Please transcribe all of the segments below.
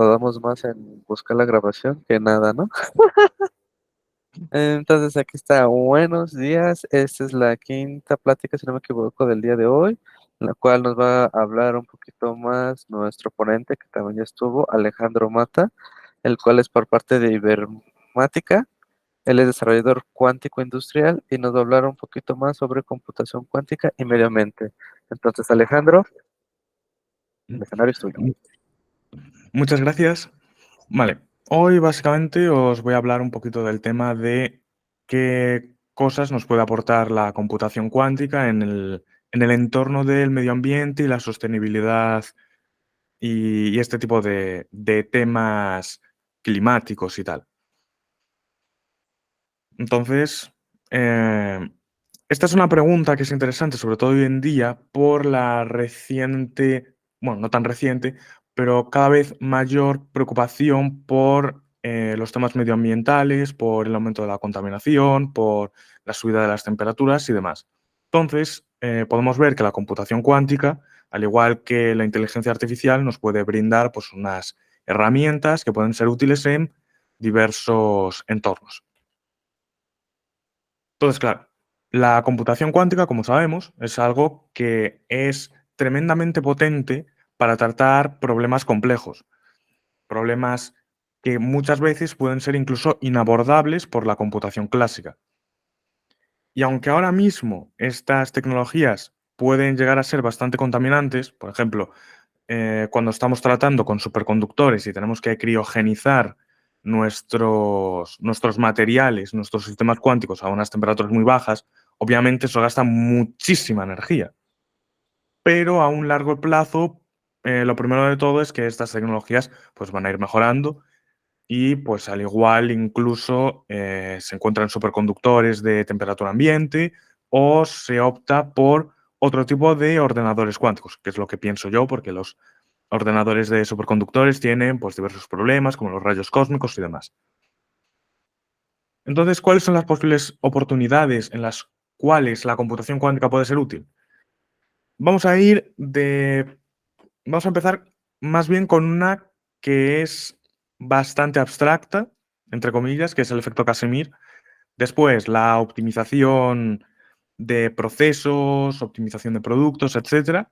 tardamos más en buscar la grabación que nada, ¿no? Entonces aquí está, buenos días. Esta es la quinta plática, si no me equivoco, del día de hoy, en la cual nos va a hablar un poquito más nuestro ponente, que también ya estuvo, Alejandro Mata, el cual es por parte de Ibermática. Él es desarrollador cuántico industrial y nos va a hablar un poquito más sobre computación cuántica y medio ambiente. Entonces, Alejandro, el escenario es tuyo. Muchas gracias. Vale, hoy básicamente os voy a hablar un poquito del tema de qué cosas nos puede aportar la computación cuántica en el entorno del medio ambiente y la sostenibilidad y este tipo de temas climáticos y tal. Entonces, eh, esta es una pregunta que es interesante, sobre todo hoy en día, por la reciente, bueno, no tan reciente, pero cada vez mayor preocupación por los temas medioambientales, por el aumento de la contaminación, por la subida de las temperaturas y demás. Entonces, podemos ver que la computación cuántica, al igual que la inteligencia artificial, nos puede brindar pues, unas herramientas que pueden ser útiles en diversos entornos. Entonces, claro, la computación cuántica, como sabemos, es algo que es tremendamente potente para tratar problemas complejos, problemas que muchas veces pueden ser incluso inabordables por la computación clásica. Y aunque ahora mismo estas tecnologías pueden llegar a ser bastante contaminantes, por ejemplo, cuando estamos tratando con superconductores y tenemos que criogenizar nuestros materiales, nuestros sistemas cuánticos a unas temperaturas muy bajas, obviamente eso gasta muchísima energía. Pero a un largo plazo, lo primero de todo es que estas tecnologías pues, van a ir mejorando y pues al igual incluso se encuentran superconductores de temperatura ambiente o se opta por otro tipo de ordenadores cuánticos, que es lo que pienso yo, porque los ordenadores de superconductores tienen pues, diversos problemas, como los rayos cósmicos y demás. Entonces, ¿cuáles son las posibles oportunidades en las cuales la computación cuántica puede ser útil? Vamos a ir de... Vamos a empezar más bien con una que es bastante abstracta, entre comillas, que es el efecto Casimir. Después, la optimización de procesos, optimización de productos, etcétera.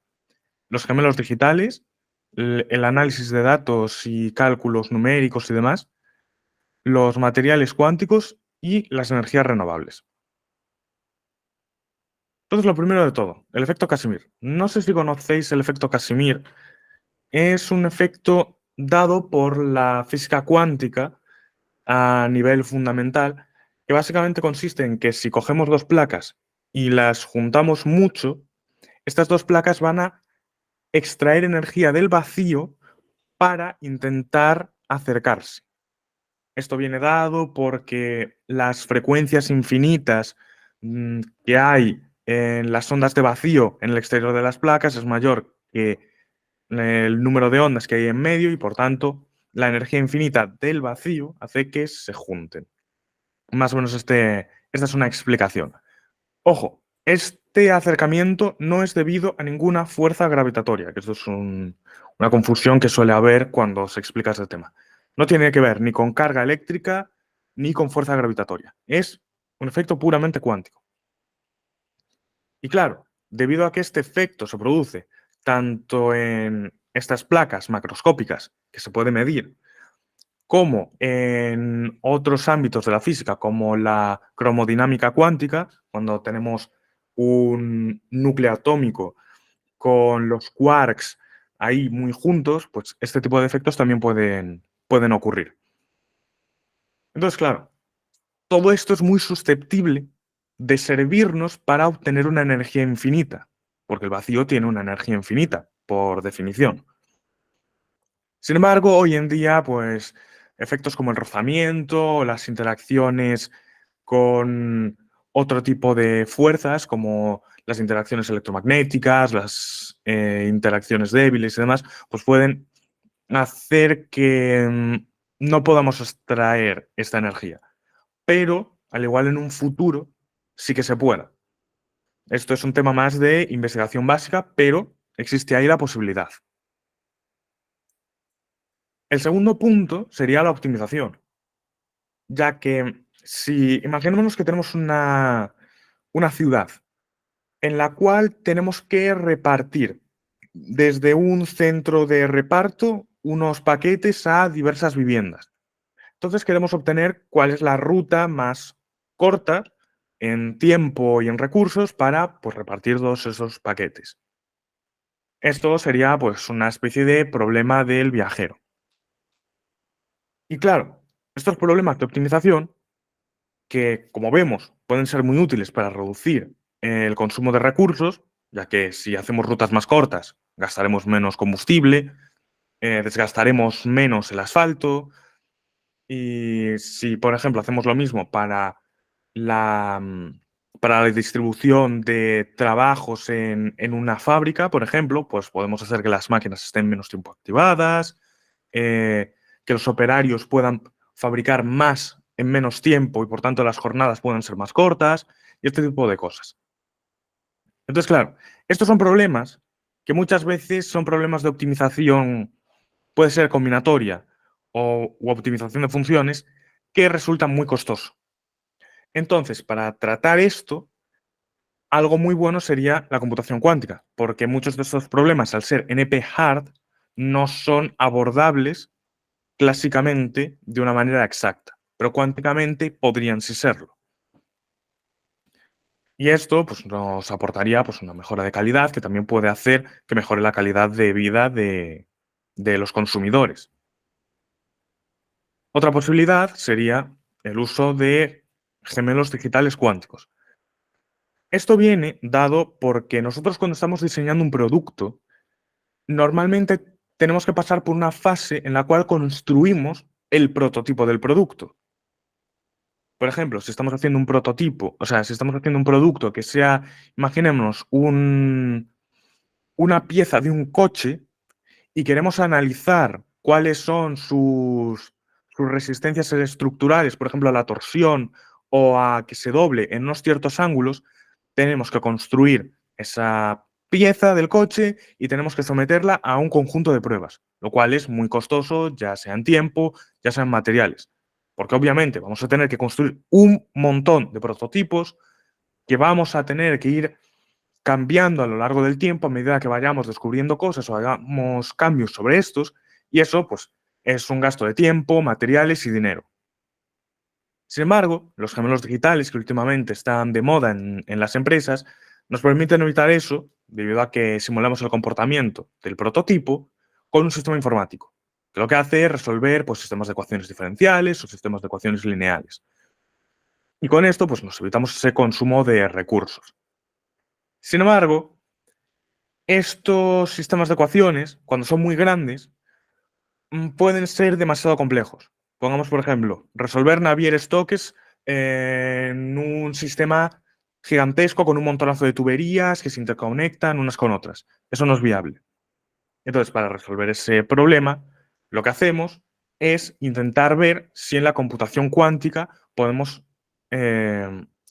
Los gemelos digitales, el análisis de datos y cálculos numéricos y demás, los materiales cuánticos y las energías renovables. Entonces, lo primero de todo, el efecto Casimir. No sé si conocéis el efecto Casimir. Es un efecto dado por la física cuántica a nivel fundamental, que básicamente consiste en que si cogemos dos placas y las juntamos mucho, estas dos placas van a extraer energía del vacío para intentar acercarse. Esto viene dado porque las frecuencias infinitas que hay en las ondas de vacío en el exterior de las placas es mayor que el número de ondas que hay en medio y por tanto la energía infinita del vacío hace que se junten. Más o menos esta es una explicación. Ojo, este acercamiento no es debido a ninguna fuerza gravitatoria, que esto es una confusión que suele haber cuando se explica este tema. No tiene que ver ni con carga eléctrica ni con fuerza gravitatoria. Es un efecto puramente cuántico. Y claro, debido a que este efecto se produce tanto en estas placas macroscópicas que se puede medir, como en otros ámbitos de la física, como la cromodinámica cuántica, cuando tenemos un núcleo atómico con los quarks ahí muy juntos, pues este tipo de efectos también pueden ocurrir. Entonces, claro, todo esto es muy susceptible de servirnos para obtener una energía infinita, porque el vacío tiene una energía infinita, por definición. Sin embargo, hoy en día, pues, efectos como el rozamiento, las interacciones con otro tipo de fuerzas, como las interacciones electromagnéticas, las interacciones débiles y demás, pues pueden hacer que no podamos extraer esta energía. Pero, al igual en un futuro, sí que se pueda. Esto es un tema más de investigación básica, pero existe ahí la posibilidad. El segundo punto sería la optimización, ya que si imaginémonos que tenemos una ciudad en la cual tenemos que repartir desde un centro de reparto unos paquetes a diversas viviendas. Entonces queremos obtener cuál es la ruta más corta en tiempo y en recursos para, pues, repartir todos esos paquetes. Esto sería, pues, una especie de problema del viajero. Y claro, estos problemas de optimización, que como vemos pueden ser muy útiles para reducir el consumo de recursos, ya que si hacemos rutas más cortas gastaremos menos combustible, desgastaremos menos el asfalto. Y si, por ejemplo, hacemos lo mismo la, mm, para la distribución de trabajos en una fábrica, por ejemplo, pues podemos hacer que las máquinas estén menos tiempo activadas, que los operarios puedan fabricar más en menos tiempo y por tanto las jornadas puedan ser más cortas y este tipo de cosas. Entonces, claro, estos son problemas que muchas veces son problemas de optimización, puede ser combinatoria u optimización de funciones, que resultan muy costoso. Entonces, para tratar esto, algo muy bueno sería la computación cuántica, porque muchos de estos problemas, al ser NP-hard, no son abordables clásicamente de una manera exacta, pero cuánticamente podrían sí serlo. Y esto, pues, nos aportaría, pues, una mejora de calidad que también puede hacer que mejore la calidad de vida de los consumidores. Otra posibilidad sería el uso de gemelos digitales cuánticos. Esto viene dado porque nosotros, cuando estamos diseñando un producto, normalmente tenemos que pasar por una fase en la cual construimos el prototipo del producto. Por ejemplo, si estamos haciendo un prototipo, o sea, si estamos haciendo un producto que sea, imaginémonos, una pieza de un coche y queremos analizar cuáles son sus resistencias estructurales, por ejemplo, a la torsión o a que se doble en unos ciertos ángulos, tenemos que construir esa pieza del coche y tenemos que someterla a un conjunto de pruebas, lo cual es muy costoso, ya sea en tiempo, ya sea en materiales. Porque obviamente vamos a tener que construir un montón de prototipos que vamos a tener que ir cambiando a lo largo del tiempo a medida que vayamos descubriendo cosas o hagamos cambios sobre estos, y eso, pues, es un gasto de tiempo, materiales y dinero. Sin embargo, los gemelos digitales, que últimamente están de moda en las empresas, nos permiten evitar eso debido a que simulamos el comportamiento del prototipo con un sistema informático, que lo que hace es resolver, pues, sistemas de ecuaciones diferenciales o sistemas de ecuaciones lineales. Y con esto, pues, nos evitamos ese consumo de recursos. Sin embargo, estos sistemas de ecuaciones, cuando son muy grandes, pueden ser demasiado complejos. Pongamos, por ejemplo, resolver Navier-Stokes en un sistema gigantesco con un montonazo de tuberías que se interconectan unas con otras. Eso no es viable. Entonces, para resolver ese problema, lo que hacemos es intentar ver si en la computación cuántica podemos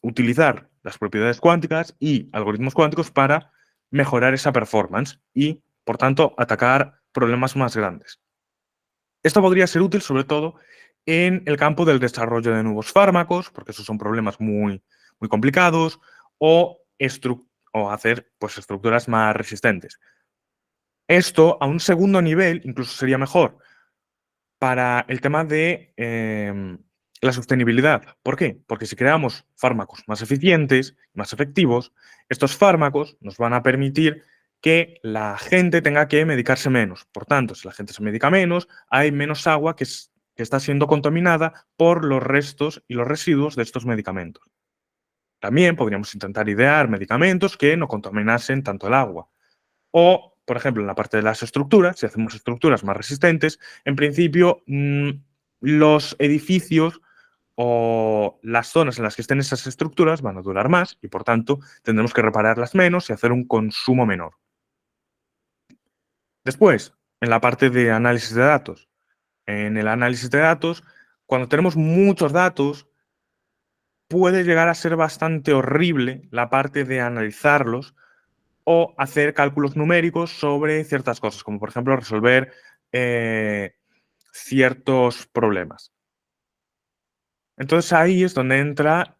utilizar las propiedades cuánticas y algoritmos cuánticos para mejorar esa performance y, por tanto, atacar problemas más grandes. Esto podría ser útil sobre todo en el campo del desarrollo de nuevos fármacos, porque esos son problemas muy, muy complicados, o, o hacer, pues, estructuras más resistentes. Esto, a un segundo nivel, incluso sería mejor para el tema de la sostenibilidad. ¿Por qué? Porque si creamos fármacos más eficientes, más efectivos, estos fármacos nos van a permitir que la gente tenga que medicarse menos. Por tanto, si la gente se medica menos, hay menos agua que está siendo contaminada por los restos y los residuos de estos medicamentos. También podríamos intentar idear medicamentos que no contaminasen tanto el agua. O, por ejemplo, en la parte de las estructuras, si hacemos estructuras más resistentes, en principio, los edificios o las zonas en las que estén esas estructuras van a durar más y, por tanto, tendremos que repararlas menos y hacer un consumo menor. Después, en la parte de análisis de datos. En el análisis de datos, cuando tenemos muchos datos, puede llegar a ser bastante horrible la parte de analizarlos o hacer cálculos numéricos sobre ciertas cosas, como por ejemplo resolver ciertos problemas. Entonces ahí es donde entra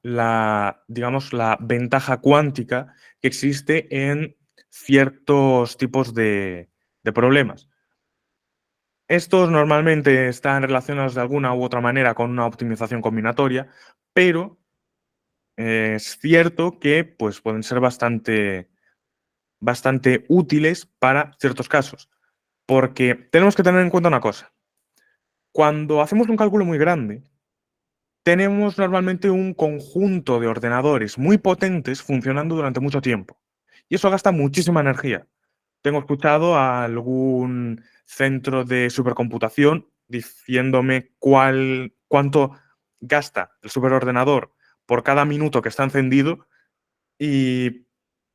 digamos, la ventaja cuántica que existe en ciertos tipos de problemas. Estos normalmente están relacionados de alguna u otra manera con una optimización combinatoria, pero es cierto que pues, pueden ser bastante útiles para ciertos casos. Porque tenemos que tener en cuenta una cosa. Cuando hacemos un cálculo muy grande, tenemos normalmente un conjunto de ordenadores muy potentes funcionando durante mucho tiempo. Y eso gasta muchísima energía. Tengo escuchado a algún centro de supercomputación diciéndome cuánto gasta el superordenador por cada minuto que está encendido y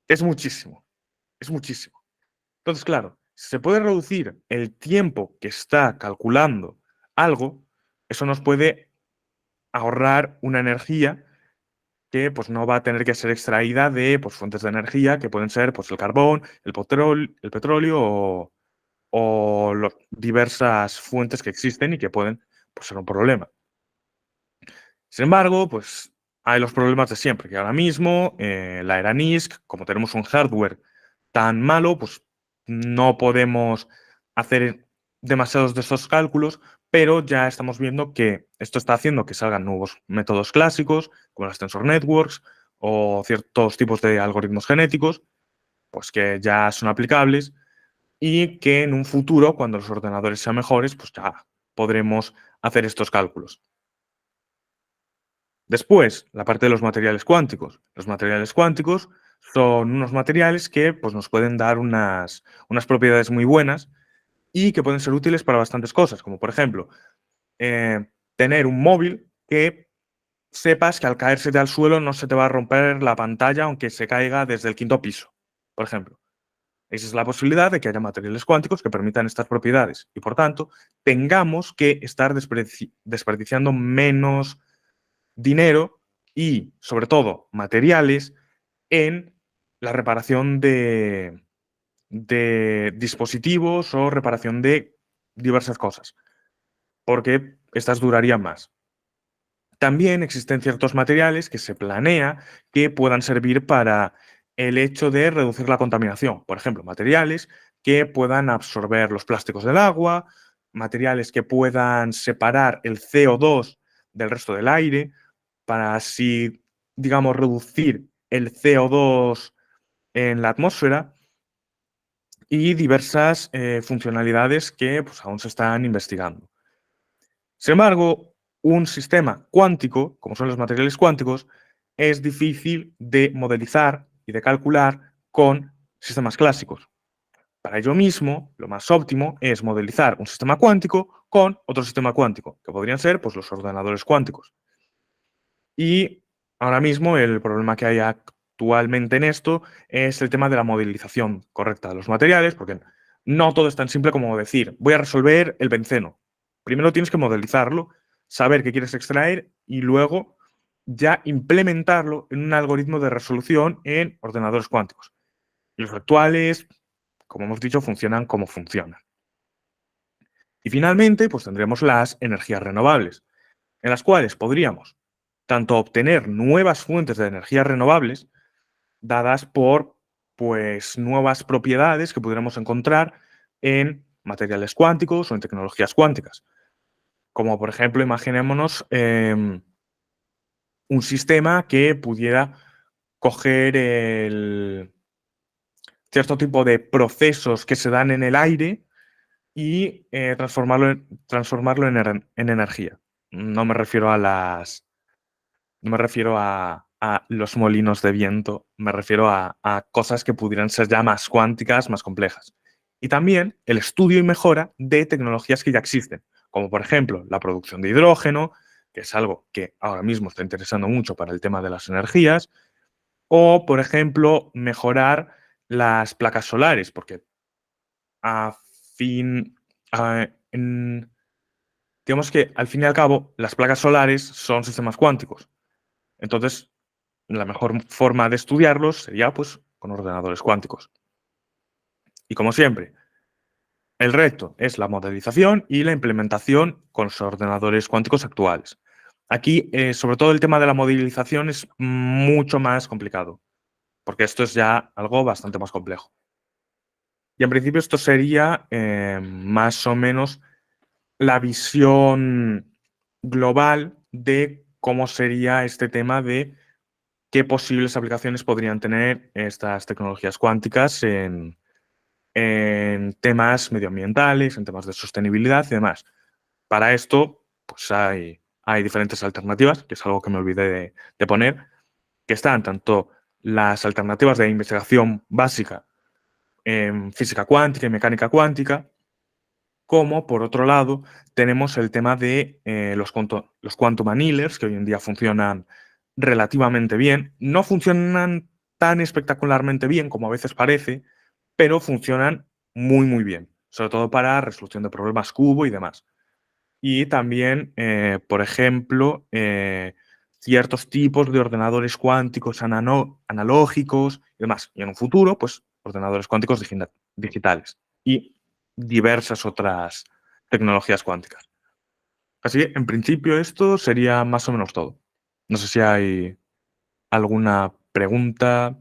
es muchísimo, es muchísimo. Entonces, claro, si se puede reducir el tiempo que está calculando algo, eso nos puede ahorrar una energía que pues, no va a tener que ser extraída de pues, fuentes de energía que pueden ser pues, el carbón, el petróleo o diversas fuentes que existen y que pueden pues, ser un problema. Sin embargo, pues hay los problemas de siempre, que ahora mismo la era NISC, como tenemos un hardware tan malo, pues no podemos hacer demasiados de esos cálculos, pero ya estamos viendo que esto está haciendo que salgan nuevos métodos clásicos, como las tensor networks o ciertos tipos de algoritmos genéticos, pues que ya son aplicables y que en un futuro, cuando los ordenadores sean mejores, pues ya podremos hacer estos cálculos. Después, la parte de los materiales cuánticos. Los materiales cuánticos son unos materiales que pues, nos pueden dar unas propiedades muy buenas y que pueden ser útiles para bastantes cosas, como por ejemplo, tener un móvil que sepas que al caerse al suelo no se te va a romper la pantalla aunque se caiga desde el quinto piso, por ejemplo. Esa es la posibilidad de que haya materiales cuánticos que permitan estas propiedades y, por tanto, tengamos que estar desperdiciando menos dinero y, sobre todo, materiales en la reparación de dispositivos o reparación de diversas cosas, porque estas durarían más. También existen ciertos materiales que se planea que puedan servir para el hecho de reducir la contaminación. Por ejemplo, materiales que puedan absorber los plásticos del agua, materiales que puedan separar el CO2 del resto del aire, para así, digamos, reducir el CO2 en la atmósfera y diversas funcionalidades que pues, aún se están investigando. Sin embargo, un sistema cuántico, como son los materiales cuánticos, es difícil de modelizar y de calcular con sistemas clásicos. Para ello mismo, lo más óptimo es modelizar un sistema cuántico con otro sistema cuántico, que podrían ser pues, los ordenadores cuánticos. Y ahora mismo el problema que hay actualmente en esto es el tema de la modelización correcta de los materiales, porque no todo es tan simple como decir, voy a resolver el benceno. Primero tienes que modelizarlo, saber qué quieres extraer y luego ya implementarlo en un algoritmo de resolución en ordenadores cuánticos. Y los actuales, como hemos dicho, funcionan como funcionan. Y finalmente, pues tendremos las energías renovables, en las cuales podríamos tanto obtener nuevas fuentes de energías renovables dadas por pues, nuevas propiedades que pudiéramos encontrar en materiales cuánticos o en tecnologías cuánticas. Como por ejemplo, imaginémonos un sistema que pudiera coger cierto tipo de procesos que se dan en el aire y transformarlo en energía. No me refiero a no me refiero a los molinos de viento, me refiero a cosas que pudieran ser ya más cuánticas, más complejas. Y también el estudio y mejora de tecnologías que ya existen, como por ejemplo la producción de hidrógeno, que es algo que ahora mismo está interesando mucho para el tema de las energías, o por ejemplo mejorar las placas solares, porque a fin, a- en- digamos que al fin y al cabo las placas solares son sistemas cuánticos. Entonces, la mejor forma de estudiarlos sería pues con ordenadores cuánticos. Y como siempre, El reto es la modelización y la implementación con los ordenadores cuánticos actuales. Aquí, sobre todo el tema de la modelización es mucho más complicado, porque esto es ya algo bastante más complejo. Y en principio esto sería más o menos la visión global de cómo sería este tema de qué posibles aplicaciones podrían tener estas tecnologías cuánticas en temas medioambientales, en temas de sostenibilidad y demás. Para esto, pues hay diferentes alternativas, que es algo que me olvidé de poner, que están tanto las alternativas de investigación básica en física cuántica y mecánica cuántica, como por otro lado tenemos el tema de los quantum annealers, que hoy en día funcionan relativamente bien. No funcionan tan espectacularmente bien como a veces parece, pero funcionan muy, muy bien, sobre todo para resolución de problemas cubo y demás. Y también, por ejemplo, ciertos tipos de ordenadores cuánticos analógicos y demás. Y en un futuro, pues, ordenadores cuánticos digitales y diversas otras tecnologías cuánticas. Así que, en principio, esto sería más o menos todo. No sé si hay alguna pregunta.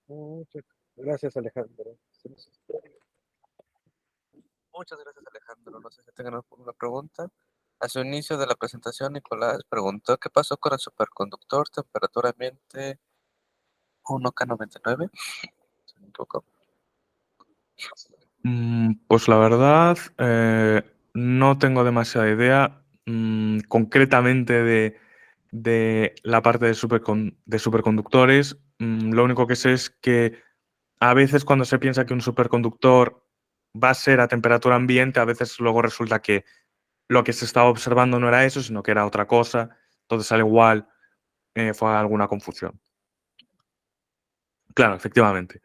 Muchas gracias, Alejandro. Muchas gracias, Alejandro. No sé si tengan alguna pregunta. A su inicio de la presentación, Nicolás preguntó qué pasó con el superconductor temperatura ambiente 1K99. Si no me equivoco. Pues la verdad, no tengo demasiada idea concretamente de la parte de superconductores. Lo único que sé es que a veces cuando se piensa que un superconductor va a ser a temperatura ambiente, a veces luego resulta que lo que se estaba observando no era eso, sino que era otra cosa. Entonces, al igual, fue alguna confusión. Claro, efectivamente.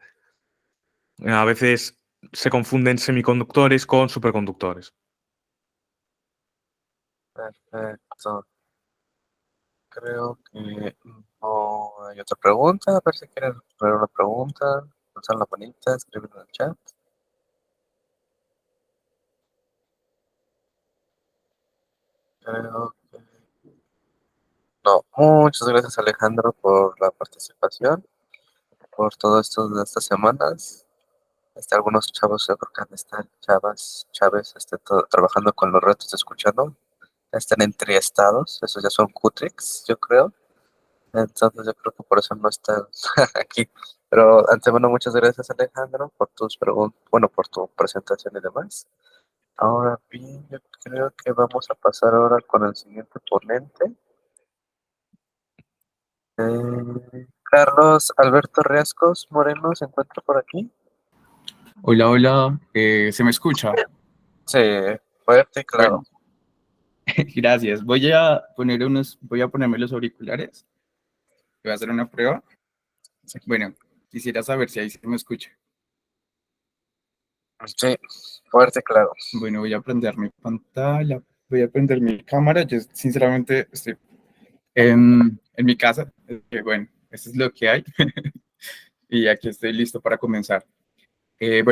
A veces se confunden semiconductores con superconductores. Perfecto. Creo que no hay otra pregunta. A ver si quieren poner una pregunta. Pulsar la manita, escribir en el chat. Creo que no. Muchas gracias, Alejandro, por la participación, por todo esto de estas semanas. Algunos chavos, yo creo que han de estar, chaves, trabajando con los retos de escuchando. Están entriestados, esos ya son cutrix, yo creo. Entonces yo creo que por eso no están aquí. Pero antemano, muchas gracias, Alejandro, por tus preguntas, bueno, por tu presentación y demás. Ahora bien, yo creo que vamos a pasar ahora con el siguiente ponente. Carlos Alberto Riascos Moreno se encuentra por aquí. Hola, hola, ¿se me escucha? Sí, fuerte y claro. Bueno, gracias. Voy a ponerme los auriculares. Voy a hacer una prueba. Bueno, quisiera saber si ahí se me escucha. Sí, fuerte y claro. Bueno, voy a prender mi pantalla, voy a prender mi cámara. Yo sinceramente estoy en mi casa. Bueno, eso es lo que hay. Y aquí estoy listo para comenzar. Bueno,